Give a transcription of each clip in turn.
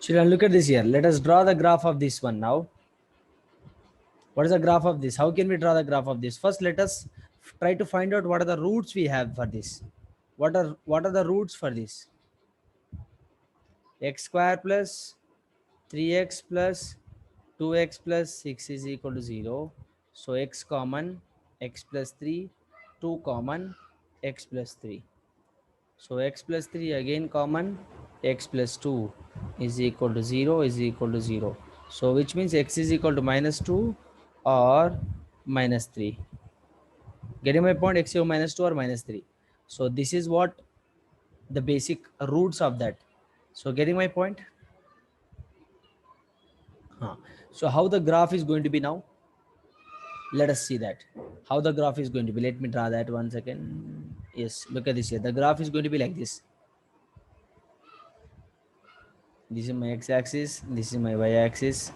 Children, look at this here. Let us draw the graph of this one now. What is the graph of this? How can we draw the graph of this? First, let us try to find out what are the roots we have for this. What are the roots for this? X square plus 3x plus 2x plus 6 is equal to 0. So x common, x plus 3, 2 common, x plus 3. So x plus 3 again common, x plus 2 is equal to 0 is equal to 0. So which means x is equal to minus 2 or minus 3. Getting my point? X is minus 2 or minus 3. So this is what the basic roots of that. So getting my point? So how the graph is going to be now? Let us see that. How the graph is going to be. Let me draw that 1 second. Yes, look at this here. The graph is going to be like this. This is my x-axis. This is my y-axis.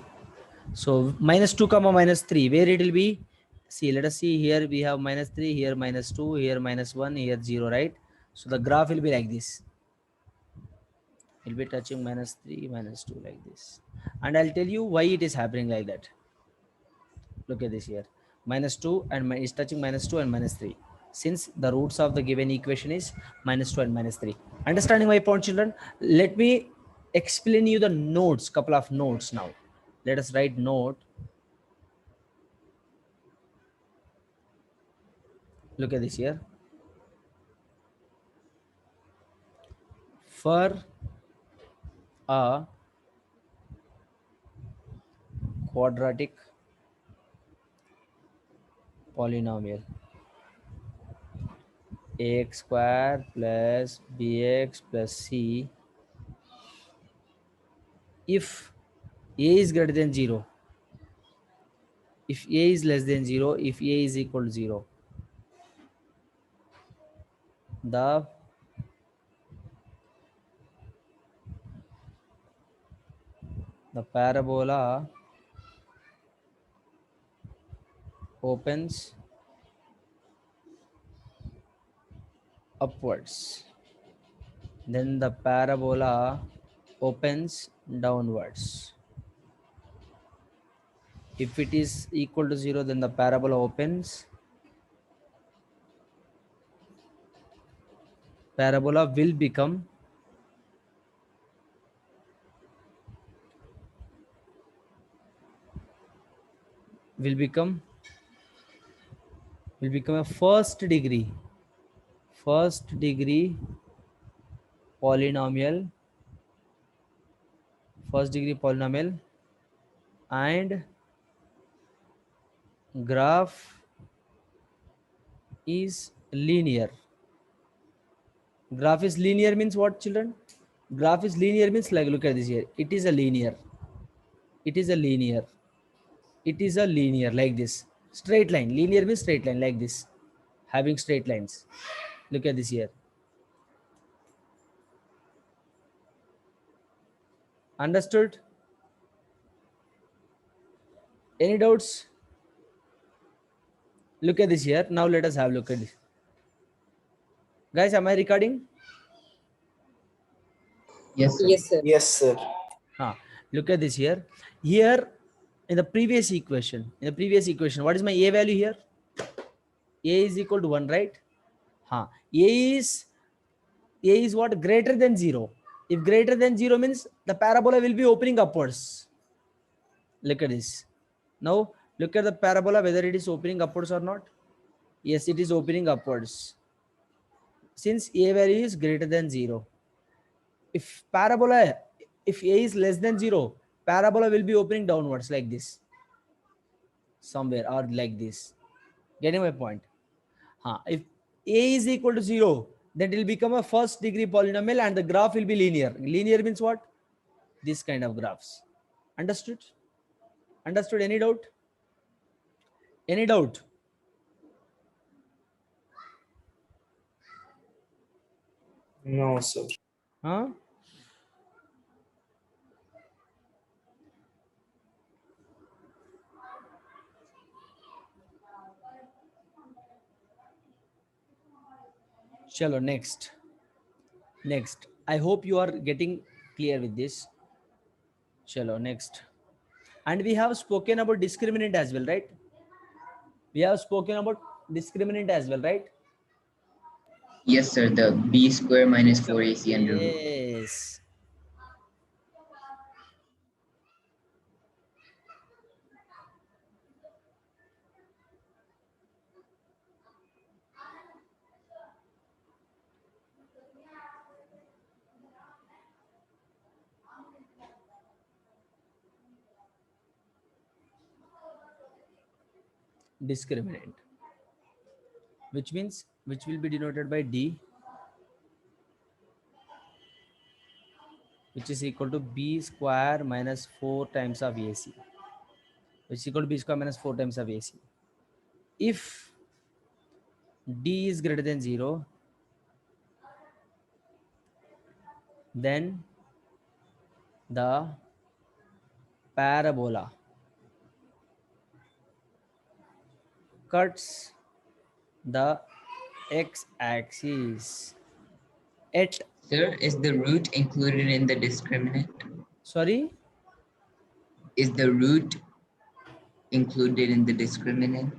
So minus 2 comma minus 3. Where it will be? See, let us see here. We have minus 3, here minus 2, here minus 1, here 0, right? So the graph will be like this. It will be touching minus 3, minus 2 like this. And I'll tell you why it is happening like that. Look at this here. Minus 2 and is touching minus 2 and minus 3. Since the roots of the given equation is minus 2 and minus 3. Understanding my point, children? Let me explain you the nodes, couple of nodes now. Let us write node. Look at this here. For a quadratic polynomial, ax square plus bx plus c, if a is greater than 0, if a is less than 0, if a is equal to 0, the parabola opens upwards, then the parabola opens downwards. If it is equal to 0, then the parabola will become a first degree polynomial, and graph is linear. Graph is linear means what, children? Graph is linear means, like, look at this here. It is a linear like this. Straight line. Linear means straight line like this, having straight lines. Look at this here. Understood? Any doubts? Look at this here. Now let us have a look at this. Guys, am I recording? Yes, sir. Yes, sir. Yes, sir. Look at this here. Here in the previous equation, what is my a value here? A is equal to 1, right? A is what? Greater than 0. If greater than 0 means the parabola will be opening upwards. Look at this. Now look at the parabola, whether it is opening upwards or not. Yes, it is opening upwards. Since a value is greater than 0. If a is less than 0, parabola will be opening downwards like this. Somewhere, or like this. Getting my point? If a is equal to 0, then it will become a first degree polynomial and the graph will be linear. Linear means what? This kind of graphs. Understood? Understood? Any doubt? Any doubt? No, sir. Huh? Chalo, next. I hope you are getting clear with this. Chalo, next. And we have spoken about discriminant as well, right? We have spoken about discriminant as well, right? Yes, sir. The b square minus 4ac under root. Yes. Discriminant, which means which will be denoted by d, which is equal to b square minus 4 times of ac, which is equal to b square minus 4 times of ac. If d is greater than 0, then the parabola cuts the x-axis at, Sir, is the root included in the discriminant? sorry, Is the root included in the discriminant?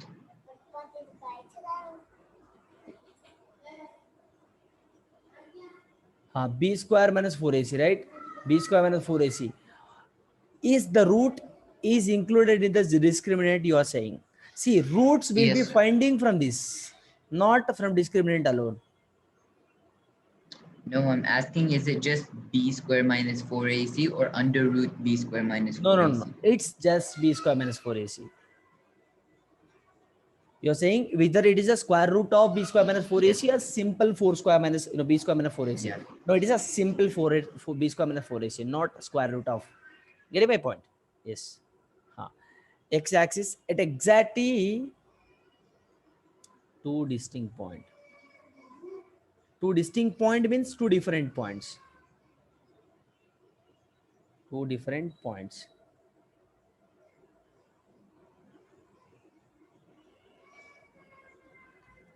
b square minus 4ac, right? B square minus 4ac is the root is included in the discriminant, you are saying. See, roots will be Yes, sir. finding from this, not from discriminant alone. No, I'm asking, is it just b square minus 4ac or under root b square minus No, no, no, 4ac? it's just b square minus 4ac. You're saying whether it is a square root of b square minus 4ac or simple 4 square minus b square minus 4ac. Yeah. No, it is a simple 4 b square minus 4ac, not square root of. Getting my point? Yes. X-axis at exactly two distinct point. Two distinct point means two different points. Two different points.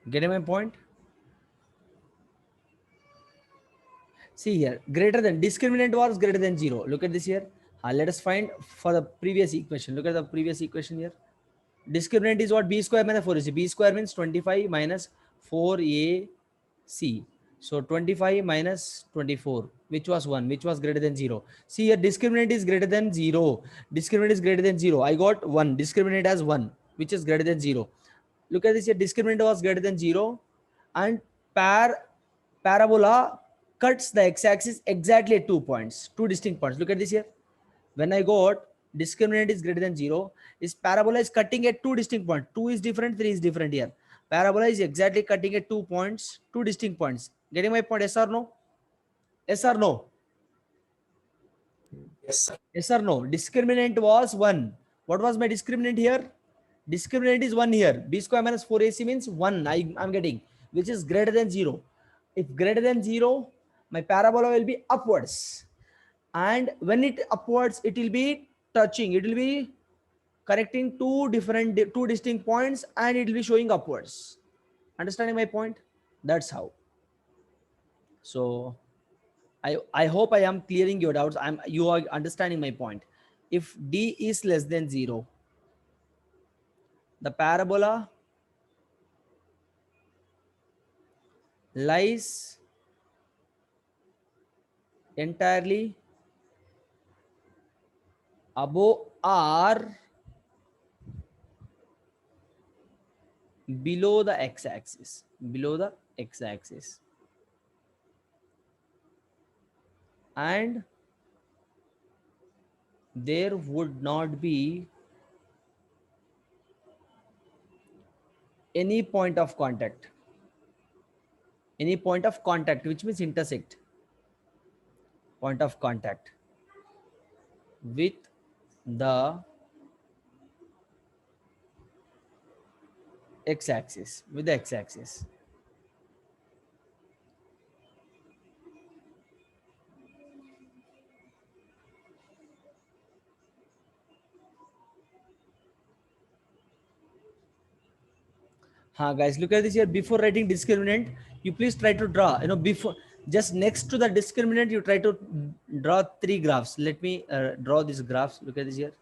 Getting my point? See here, greater than, discriminant was greater than 0. Look at this here. Let us find for the previous equation. Look at the previous equation here. Discriminant is what? B square minus 4ac. B square means 25 minus 4ac. So 25 minus 24, which was 1, which was greater than 0. See here, discriminant is greater than 0. Discriminant is greater than 0. I got 1. Discriminant as 1, which is greater than 0. Look at this here. Discriminant was greater than 0. And parabola cuts the x-axis exactly at 2 points. Two distinct points. Look at this here. When I got discriminant is greater than 0, is parabola is cutting at two distinct points. 2 is different, 3 is different here. Parabola is exactly cutting at 2 points, two distinct points. Getting my point? Yes or no? Yes or no? Yes, sir. Yes or no? Discriminant was 1. What was my discriminant here? Discriminant is 1 here. B square minus 4ac means 1 I'm getting, which is greater than 0. If greater than 0, my parabola will be upwards. And when it upwards, it will be touching. It will be connecting two distinct points and it will be showing upwards. Understanding my point? That's how. So I hope I am clearing your doubts. You are understanding my point. If d is less than 0, the parabola lies entirely above or below the x-axis. Below the x-axis. And there would not be any point of contact. Any point of contact, which means intersect. Point of contact with the x-axis. With the x-axis. Guys, look at this here. Before writing discriminant, you please try to draw. Before Just next to the discriminant, you try to draw 3 graphs. Let me draw these graphs. Look at this here.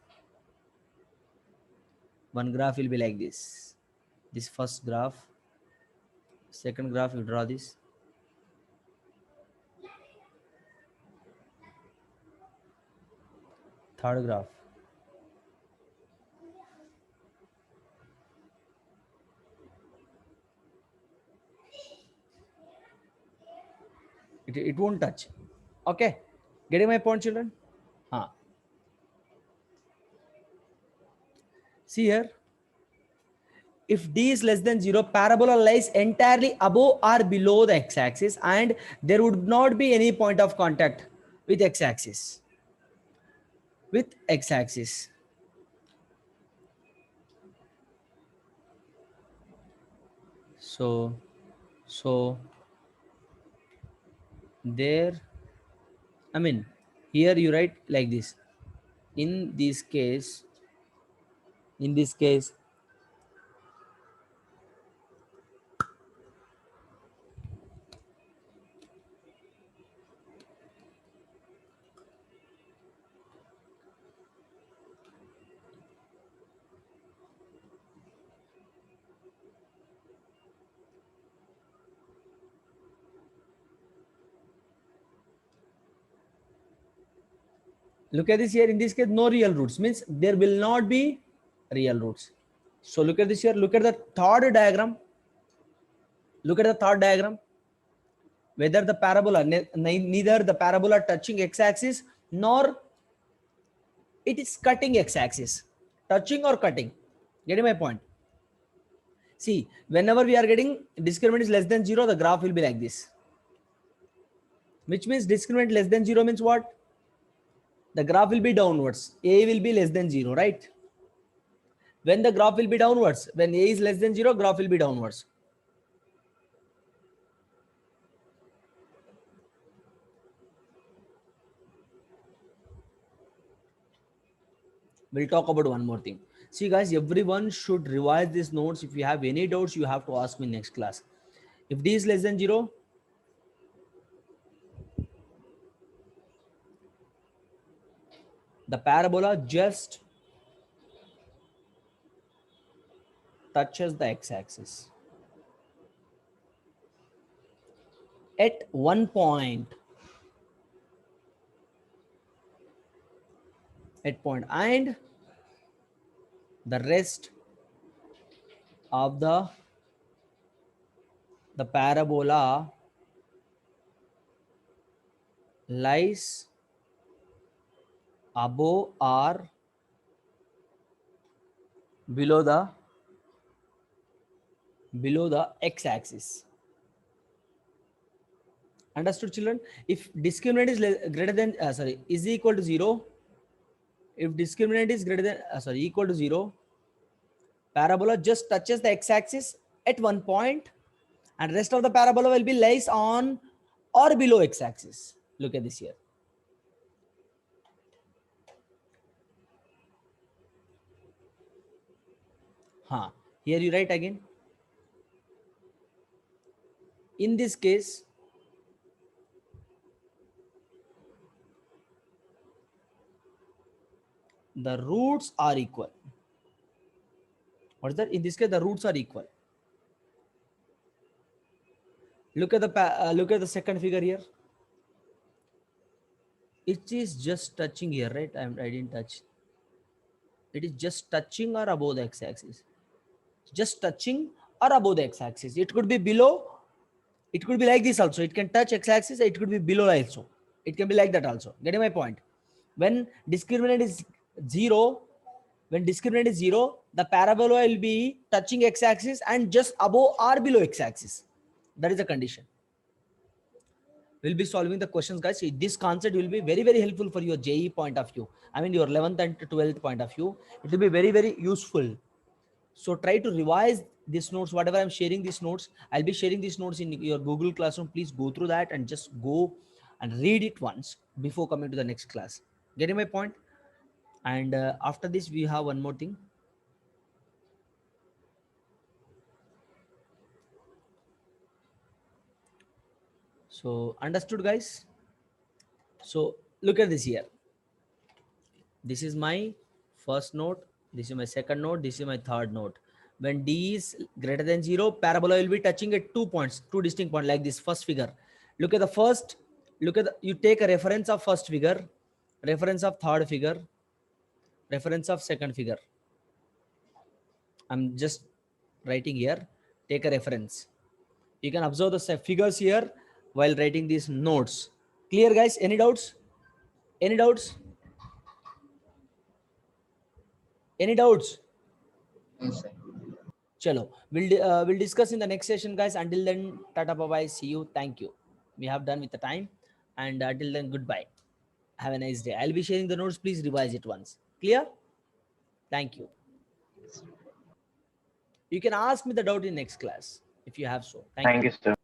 One graph will be like this. This first graph. Second graph, you draw this. Third graph. It won't touch. Okay. Getting my point, children? Huh. See here. If d is less than 0, parabola lies entirely above or below the x-axis, and there would not be any point of contact with x-axis. With x-axis. So there, I mean, here you write like this. In this case, look at this here. In this case, no real roots, means there will not be real roots. So look at this here. Look at the third diagram. Look at the third diagram. Whether the parabola, neither the parabola touching x-axis nor it is cutting x-axis. Touching or cutting. Getting my point? See, whenever we are getting discriminant is less than 0, the graph will be like this. Which means discriminant less than 0 means what? The graph will be downwards. A will be less than 0, right? When the graph will be downwards, when A is less than 0, graph will be downwards. We'll talk about one more thing. See guys, everyone should revise these notes. If you have any doubts, you have to ask me next class. If D is less than 0, the parabola just touches the x-axis. At one point, and the rest of the parabola lies above or below the x-axis. Understood, children? If discriminant is greater than is equal to 0, if discriminant is greater than equal to 0, parabola just touches the x-axis at one point, and rest of the parabola will be lies on or below x-axis. Look at this here. Here you write again. In this case, the roots are equal. What is that? In this case, the roots are equal. Look at the second figure here. It is just touching here, right? I didn't touch. It is just touching or above the x-axis. Just touching or above the x-axis. It could be below. It could be like this also. It can touch x-axis. It could be below also. It can be like that also. Getting my point? When discriminant is 0, the parabola will be touching x-axis and just above or below x-axis. That is the condition. We'll be solving the questions, guys. This concept will be very, very helpful for your JE point of view. I mean, your 11th and 12th point of view. It will be very, very useful. So try to revise these notes. Whatever I'm sharing these notes, I'll be sharing these notes in your Google Classroom. Please go through that and just go and read it once before coming to the next class. Getting my point? And after this, we have one more thing. So understood, guys? So look at this here. This is my first node. This is my second node. This is my third node. When d is greater than 0, parabola will be touching at 2 points, 2 distinct points, like this first figure. Look at the first, you take a reference of first figure, reference of third figure, reference of second figure. I'm just writing here. Take a reference. You can observe the figures here while writing these notes. Clear, guys? Any doubts? Any doubts? Any doubts? No, sir. Chalo. We'll discuss in the next session, guys. Until then, tata, bye bye. See you. Thank you. We have done with the time. And until then, goodbye. Have a nice day. I'll be sharing the notes. Please revise it once. Clear? Thank you. You can ask me the doubt in next class if you have so. Thank you. Thank you, sir.